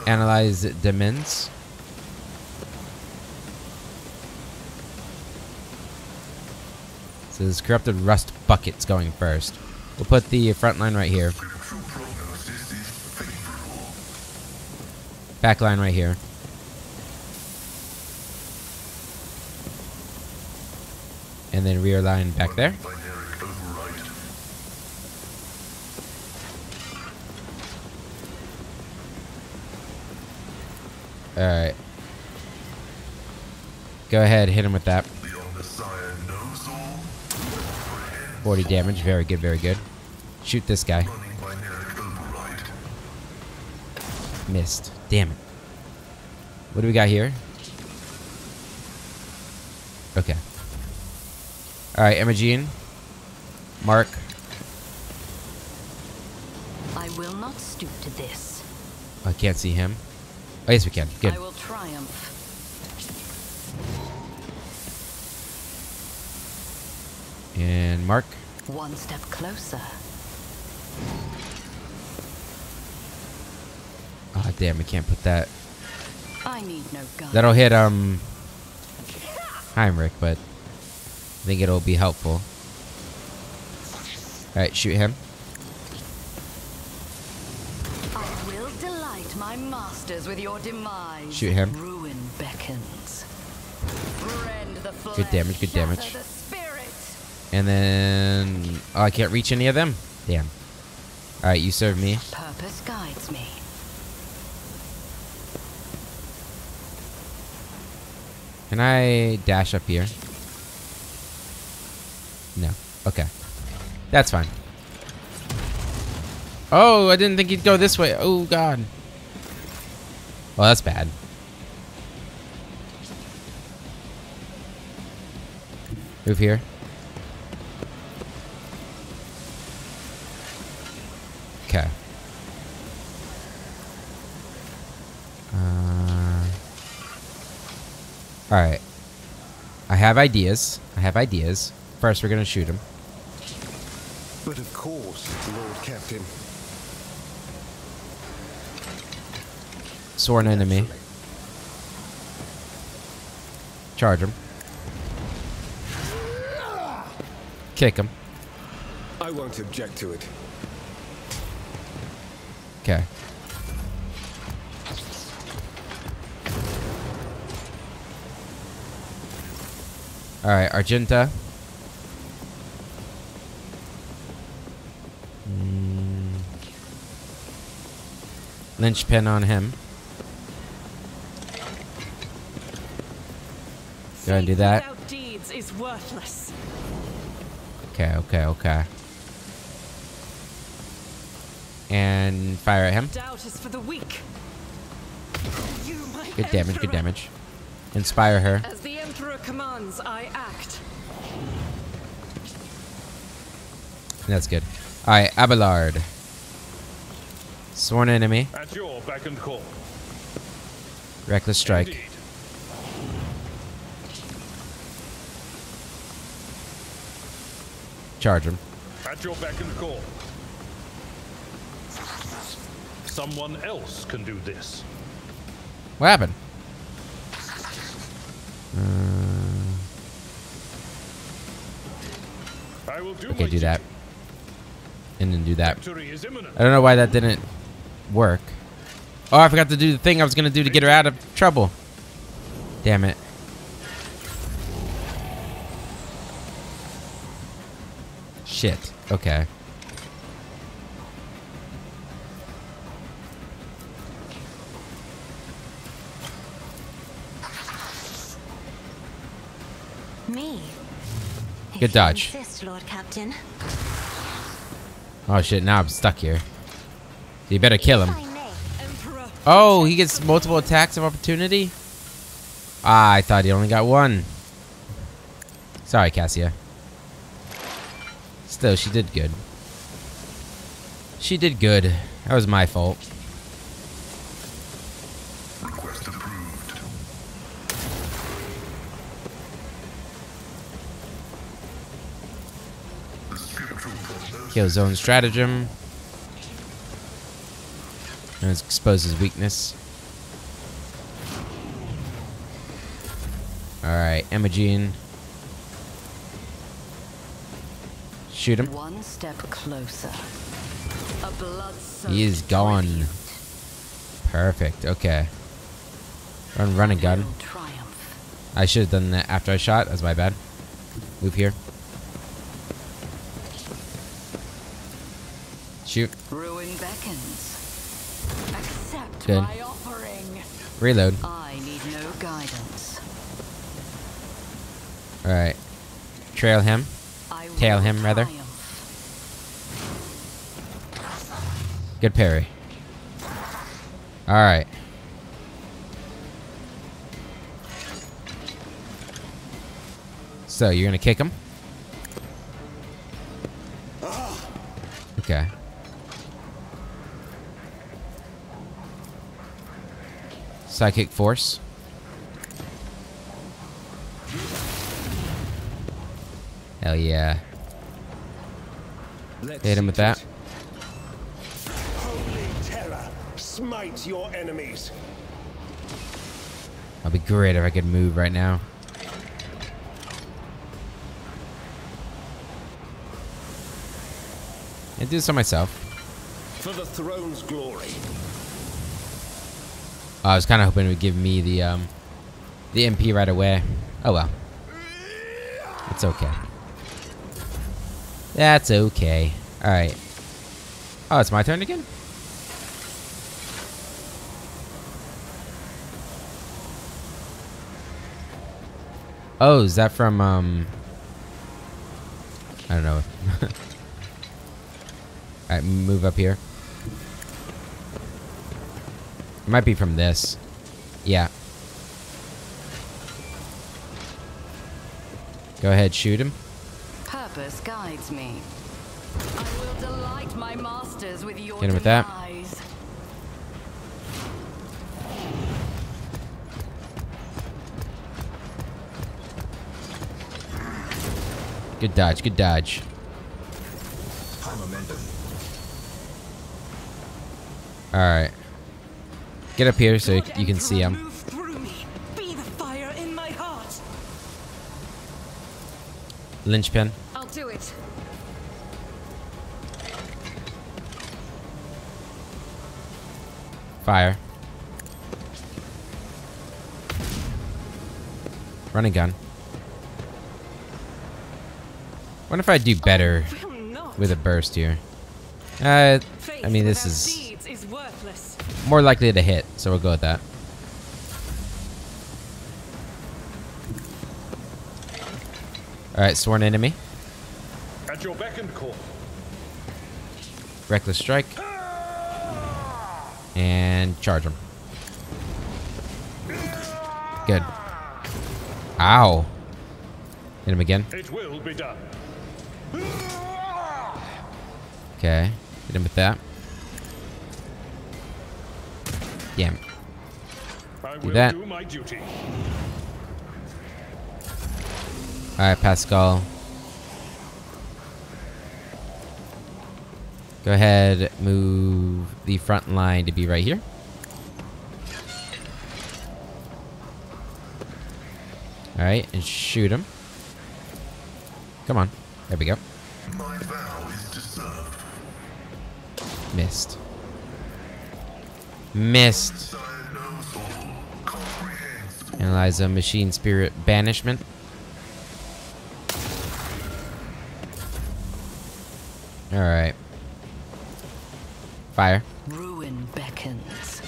[SPEAKER 1] analyze demons. So this corrupted rust bucket's going first. We'll put the front line right here. Back line right here. And then rear line back there. Alright. Go ahead, hit him with that. 40 damage, very good, very good. Shoot this guy. Missed. Damn it. What do we got here? Okay. Alright, Imogene. Mark.
[SPEAKER 2] I will not stoop to this.
[SPEAKER 1] I can't see him. Oh, yes, we can. Good.
[SPEAKER 2] I will triumph.
[SPEAKER 1] And Mark.
[SPEAKER 2] One step closer.
[SPEAKER 1] Ah, damn, we can't put that.
[SPEAKER 2] I need no gun.
[SPEAKER 1] That'll hit, Heinrich, but I think it'll be helpful. Alright, shoot him.
[SPEAKER 2] I will delight smite my masters with your demise.
[SPEAKER 1] Shoot him.
[SPEAKER 2] Ruin beckons. Rend the flesh,
[SPEAKER 1] Good damage, good damage.
[SPEAKER 2] shatter the spirit.
[SPEAKER 1] And then... Oh, I can't reach any of them? Damn. Alright, you serve me.
[SPEAKER 2] Purpose guides me.
[SPEAKER 1] Can I dash up here? No. Okay. That's fine. Oh, I didn't think he'd go this way. Oh, God. Well, that's bad. Move here. Okay. Alright. I have ideas. First, we're gonna shoot him.
[SPEAKER 3] But of course, Lord Captain.
[SPEAKER 1] Sworn enemy. Charge him. Kick him.
[SPEAKER 3] I won't object to it.
[SPEAKER 1] Okay. Alright, Argenta. Linchpin on him. Go ahead and do that.
[SPEAKER 4] Without deeds is worthless.
[SPEAKER 1] Okay. And fire at him.
[SPEAKER 4] Doubt is for the weak. You, my
[SPEAKER 1] Good damage, good
[SPEAKER 4] Emperor.
[SPEAKER 1] damage. Inspire her.
[SPEAKER 4] As the Emperor commands, I act.
[SPEAKER 1] That's good. Alright, Abelard. Sworn enemy.
[SPEAKER 6] At your beck and call.
[SPEAKER 1] Reckless strike.
[SPEAKER 6] Indeed.
[SPEAKER 1] Charge him.
[SPEAKER 6] At your beck and call. Someone else can do this.
[SPEAKER 1] What happened?
[SPEAKER 6] I will do
[SPEAKER 1] Okay,
[SPEAKER 6] my
[SPEAKER 1] do that.
[SPEAKER 6] duty.
[SPEAKER 1] And then do that.
[SPEAKER 6] Victory is imminent.
[SPEAKER 1] I don't know why that didn't work. Oh, I forgot to do the thing I was gonna do to get her out of trouble. Damn it. Shit. Okay.
[SPEAKER 5] Me.
[SPEAKER 1] Good
[SPEAKER 5] If
[SPEAKER 1] dodge.
[SPEAKER 5] you insist, Lord Captain.
[SPEAKER 1] Oh shit, now I'm stuck here. You better kill him.
[SPEAKER 5] I may.
[SPEAKER 4] Emperor.
[SPEAKER 1] Oh, he gets multiple attacks of opportunity? Ah, I thought he only got one. Sorry, Cassia. Still, she did good. She did good. That was my fault.
[SPEAKER 7] Request approved. The spiritual process.
[SPEAKER 1] Kill zone stratagem. And expose his weakness. Alright, Imogene. Shoot him.
[SPEAKER 2] One step closer. A blood-soaked
[SPEAKER 1] He is gone.
[SPEAKER 2] tribute.
[SPEAKER 1] Perfect, okay. Run and gun.
[SPEAKER 2] Triumph.
[SPEAKER 1] I should have done that after I shot. That's my bad. Move here. Shoot.
[SPEAKER 2] Ruin beckons. Accept
[SPEAKER 1] Good.
[SPEAKER 2] my offering.
[SPEAKER 1] Reload.
[SPEAKER 2] I need no guidance.
[SPEAKER 1] Alright. Trail him.
[SPEAKER 2] I
[SPEAKER 1] Tail
[SPEAKER 2] will
[SPEAKER 1] him, rather.
[SPEAKER 2] triumph.
[SPEAKER 1] Good parry. Alright. So, you're gonna kick him? Okay. Psychic force. Hell yeah.
[SPEAKER 3] Let's
[SPEAKER 1] Hit him with that.
[SPEAKER 3] Holy terror, smite your enemies.
[SPEAKER 1] That'd be great if I could move right now. I'd do this on myself.
[SPEAKER 3] For the throne's glory.
[SPEAKER 1] I was kind of hoping it would give me the MP right away. Oh well. It's okay. That's okay. Alright. Oh, it's my turn again? Oh, is that from, I don't know. Alright, move up here. It might be from this. Yeah. Go ahead, shoot him.
[SPEAKER 2] Purpose guides me. I will delight my masters with your
[SPEAKER 1] Hit him with that.
[SPEAKER 2] demise.
[SPEAKER 1] Good dodge, good dodge. Alright. Get up here so you can see him.
[SPEAKER 4] Move through me. Be the fire in my heart.
[SPEAKER 1] Linchpin.
[SPEAKER 4] I'll do it.
[SPEAKER 1] Fire. Running gun. Wonder if I do better
[SPEAKER 4] Will not.
[SPEAKER 1] with a burst here. I mean, this
[SPEAKER 4] Faith
[SPEAKER 1] is
[SPEAKER 4] without deeds is worthless.
[SPEAKER 1] more likely to hit, so we'll go with that. Alright, sworn enemy.
[SPEAKER 6] At your beck and call.
[SPEAKER 1] Reckless strike. And charge him. Good. Ow. Hit him again.
[SPEAKER 6] It will be done.
[SPEAKER 1] Okay. Hit him with that. Damn.
[SPEAKER 6] I
[SPEAKER 1] Do
[SPEAKER 6] will
[SPEAKER 1] that.
[SPEAKER 6] do my duty.
[SPEAKER 1] Alright, Pascal. Go ahead, move the front line to be right here. Alright, and shoot him. Come on. There we go.
[SPEAKER 7] My vow is to serve.
[SPEAKER 1] Missed. Missed.
[SPEAKER 7] Sire knows all, comprehends all.
[SPEAKER 1] Analyze a machine spirit banishment. Alright. Fire.
[SPEAKER 2] Ruin beckons.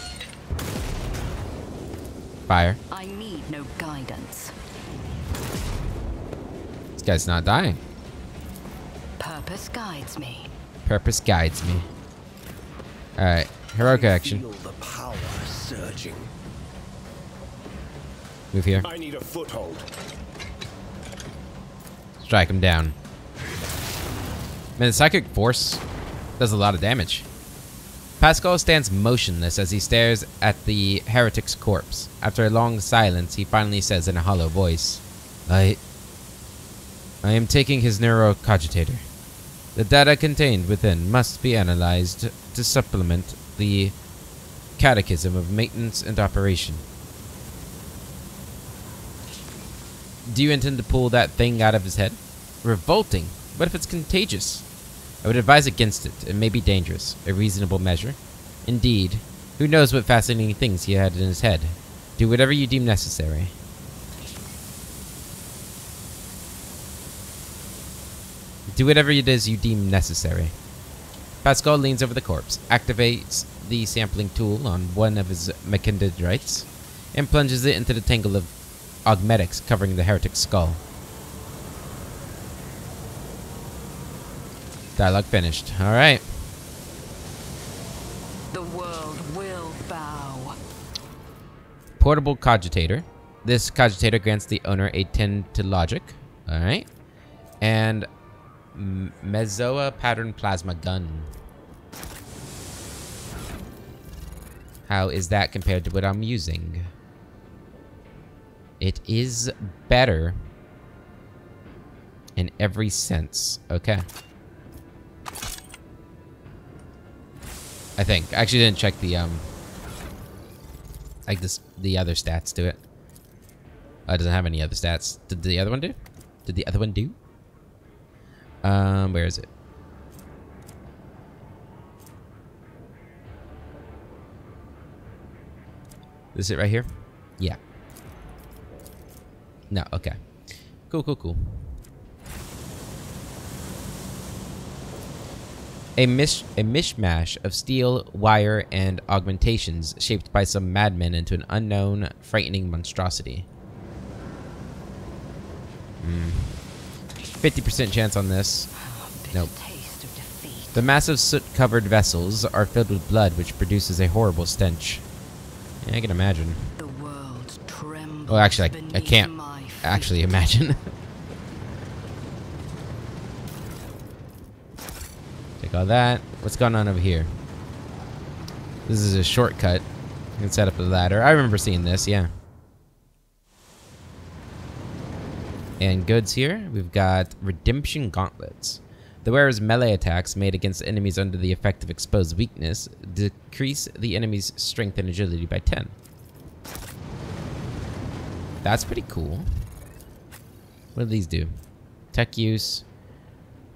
[SPEAKER 1] Fire.
[SPEAKER 2] I need no guidance.
[SPEAKER 1] This guy's not dying.
[SPEAKER 2] Purpose guides me.
[SPEAKER 1] Purpose guides me. Alright. Heroic action.
[SPEAKER 3] Feel the power surging.
[SPEAKER 1] Move here.
[SPEAKER 3] I need a foothold.
[SPEAKER 1] Strike him down. Man, the psychic force does a lot of damage. Pascal stands motionless as he stares at the heretic's corpse. After a long silence, he finally says in a hollow voice, I am taking his neurocogitator. The data contained within must be analyzed to supplement the catechism of maintenance and operation. Do you intend to pull that thing out of his head? Revolting. What if it's contagious? I would advise against it. It may be dangerous. A reasonable measure. Indeed. Who knows what fascinating things he had in his head. Do whatever you deem necessary. Do whatever it is you deem necessary. Pascal leans over the corpse, activates the sampling tool on one of his mechanidrates, and plunges it into the tangle of augmetics covering the heretic's skull. Dialogue finished. Alright.
[SPEAKER 2] The world will bow.
[SPEAKER 1] Portable cogitator. This cogitator grants the owner a 10 to logic. Alright. And Mezoa pattern plasma gun. How is that compared to what I'm using? It is better in every sense. Okay. I think. I actually didn't check the like the other stats to it. It doesn't have any other stats. Did the other one do? Did the other one do? Where is it? This it right here? Yeah. No, okay. Cool, cool, cool. A mishmash of steel, wire, and augmentations shaped by some madmen into an unknown, frightening monstrosity. 50% chance on this. Nope. The massive soot-covered vessels are filled with blood, which produces a horrible stench. Yeah, I can imagine.
[SPEAKER 2] The world trembles.
[SPEAKER 1] Well, actually, I can't actually imagine. Take all that. What's going on over here? This is a shortcut. You can set up a ladder. I remember seeing this, yeah. And goods here. We've got redemption gauntlets. The wearer's melee attacks made against enemies under the effect of exposed weakness decrease the enemy's strength and agility by 10. That's pretty cool. What do these do? Tech use,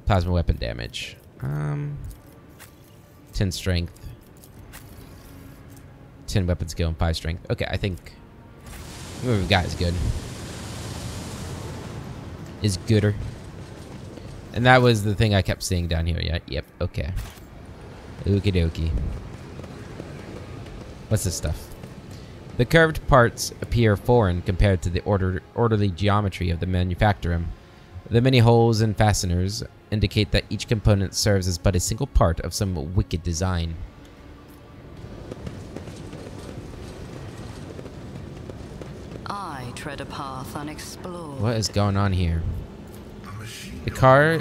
[SPEAKER 1] plasma weapon damage. 10 strength, 10 weapon skill, and 5 strength. Okay, I think what we've got is good. Is gooder. And that was the thing I kept seeing down here. Yeah, yep, okay. Okie dokie. What's this stuff? The curved parts appear foreign compared to the orderly geometry of the manufacturer. The many holes and fasteners indicate that each component serves as but a single part of some wicked design.
[SPEAKER 2] I tread a path unexplored.
[SPEAKER 1] What is going on here? The car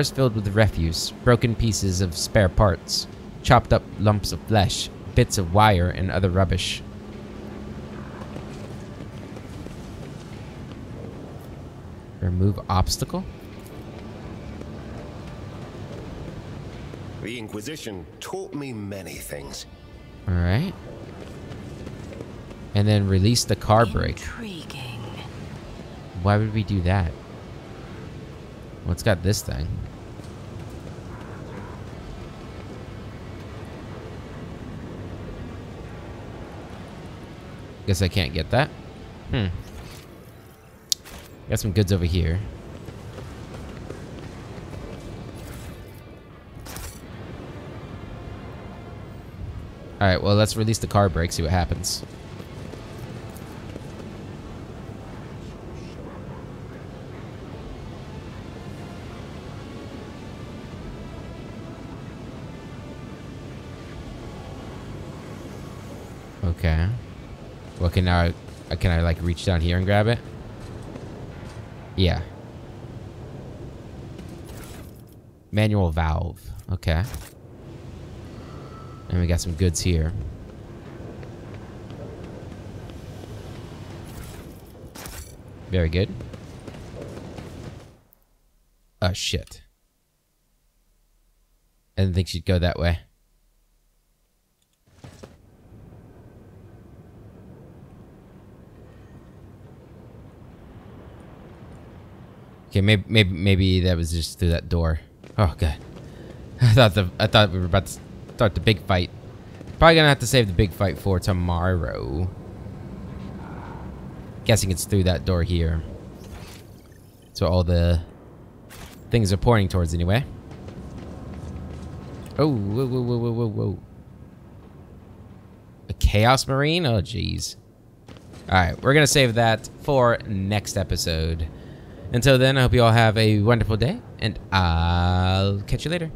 [SPEAKER 1] is filled with refuse, broken pieces of spare parts, chopped up lumps of flesh, bits of wire, and other rubbish. Remove obstacle?
[SPEAKER 3] The Inquisition taught me many things.
[SPEAKER 1] Alright. And then release the car brake.
[SPEAKER 2] Intriguing.
[SPEAKER 1] Why would we do that? Well, it's got this thing. Guess I can't get that. Got some goods over here. Alright, well, let's release the car brake, see what happens. Okay. Well, can I like reach down here and grab it? Yeah. Manual valve. Okay. And we got some goods here. Very good. Oh, shit. I didn't think she'd go that way. Okay, maybe that was just through that door. Oh god, I thought we were about to start the big fight. Probably gonna have to save the big fight for tomorrow. Guessing it's through that door here. So all the things are pointing towards anyway. Oh, whoa, whoa, whoa, whoa, whoa, whoa! A Chaos Marine? Oh, jeez. All right, we're gonna save that for next episode. Until then, I hope you all have a wonderful day, and I'll catch you later.